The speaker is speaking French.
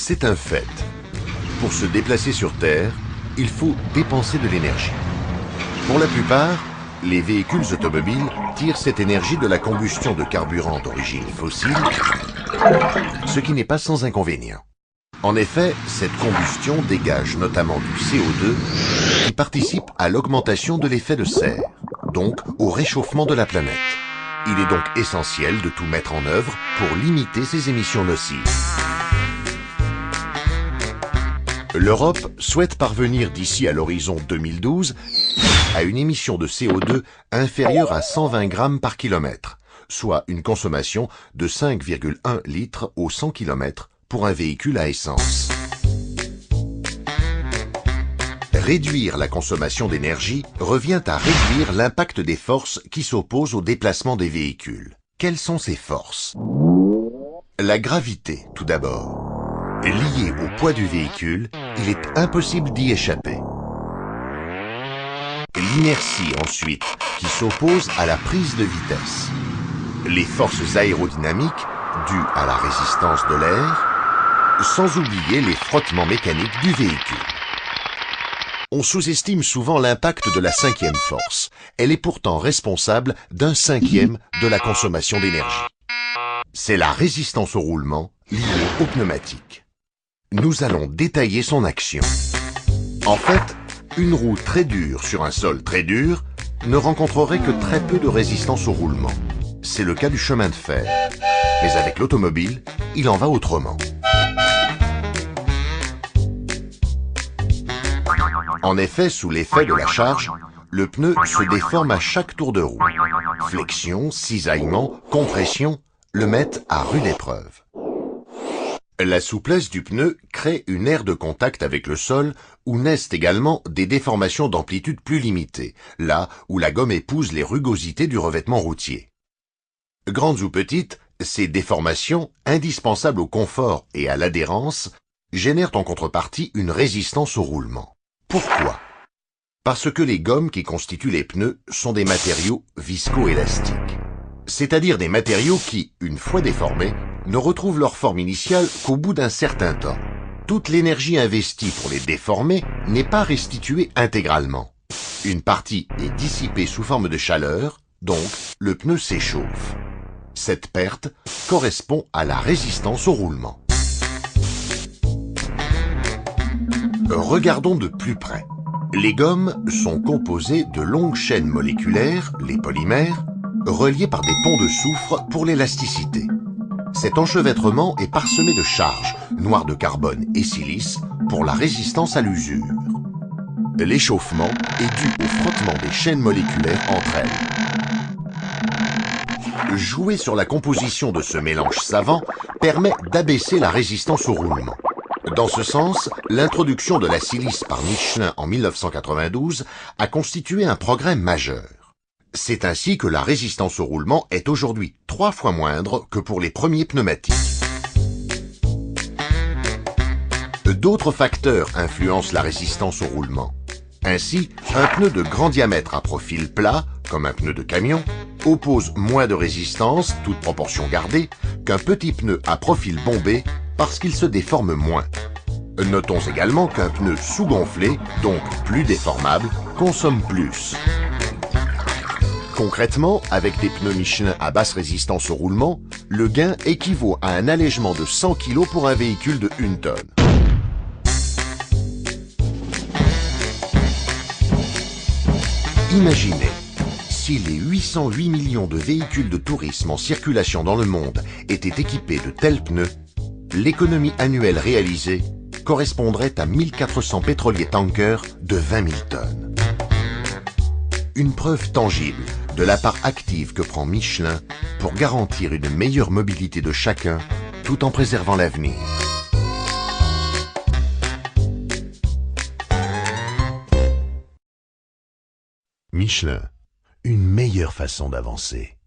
C'est un fait. Pour se déplacer sur Terre, il faut dépenser de l'énergie. Pour la plupart, les véhicules automobiles tirent cette énergie de la combustion de carburants d'origine fossile, ce qui n'est pas sans inconvénient. En effet, cette combustion dégage notamment du CO2 qui participe à l'augmentation de l'effet de serre, donc au réchauffement de la planète. Il est donc essentiel de tout mettre en œuvre pour limiter ces émissions nocives. L'Europe souhaite parvenir d'ici à l'horizon 2012 à une émission de CO2 inférieure à 120 grammes par kilomètre, soit une consommation de 5,1 litres au 100 km pour un véhicule à essence. Réduire la consommation d'énergie revient à réduire l'impact des forces qui s'opposent au déplacement des véhicules. Quelles sont ces forces? La gravité, tout d'abord. Liée au poids du véhicule, il est impossible d'y échapper. L'inertie, ensuite, qui s'oppose à la prise de vitesse. Les forces aérodynamiques, dues à la résistance de l'air, sans oublier les frottements mécaniques du véhicule. On sous-estime souvent l'impact de la cinquième force. Elle est pourtant responsable d'un cinquième de la consommation d'énergie. C'est la résistance au roulement liée aux pneumatiques. Nous allons détailler son action. En fait, une roue très dure sur un sol très dur ne rencontrerait que très peu de résistance au roulement. C'est le cas du chemin de fer. Mais avec l'automobile, il en va autrement. En effet, sous l'effet de la charge, le pneu se déforme à chaque tour de roue. Flexion, cisaillement, compression le mettent à rude épreuve. La souplesse du pneu crée une aire de contact avec le sol où naissent également des déformations d'amplitude plus limitées, là où la gomme épouse les rugosités du revêtement routier. Grandes ou petites, ces déformations, indispensables au confort et à l'adhérence, génèrent en contrepartie une résistance au roulement. Pourquoi? Parce que les gommes qui constituent les pneus sont des matériaux viscoélastiques, c'est-à-dire des matériaux qui, une fois déformés, ne retrouvent leur forme initiale qu'au bout d'un certain temps. Toute l'énergie investie pour les déformer n'est pas restituée intégralement. Une partie est dissipée sous forme de chaleur, donc le pneu s'échauffe. Cette perte correspond à la résistance au roulement. Regardons de plus près. Les gommes sont composées de longues chaînes moléculaires, les polymères, reliées par des ponts de soufre pour l'élasticité. Cet enchevêtrement est parsemé de charges, noir de carbone et silice, pour la résistance à l'usure. L'échauffement est dû au frottement des chaînes moléculaires entre elles. Jouer sur la composition de ce mélange savant permet d'abaisser la résistance au roulement. Dans ce sens, l'introduction de la silice par Michelin en 1992 a constitué un progrès majeur. C'est ainsi que la résistance au roulement est aujourd'hui 3 fois moindre que pour les premiers pneumatiques. D'autres facteurs influencent la résistance au roulement. Ainsi, un pneu de grand diamètre à profil plat, comme un pneu de camion, oppose moins de résistance, toute proportion gardée, qu'un petit pneu à profil bombé parce qu'il se déforme moins. Notons également qu'un pneu sous-gonflé, donc plus déformable, consomme plus. Concrètement, avec des pneus Michelin à basse résistance au roulement, le gain équivaut à un allègement de 100 kg pour un véhicule de 1 tonne. Imaginez, si les 808 millions de véhicules de tourisme en circulation dans le monde étaient équipés de tels pneus, l'économie annuelle réalisée correspondrait à 1400 pétroliers tankers de 20 000 tonnes. Une preuve tangible de la part active que prend Michelin pour garantir une meilleure mobilité de chacun tout en préservant l'avenir. Michelin, une meilleure façon d'avancer.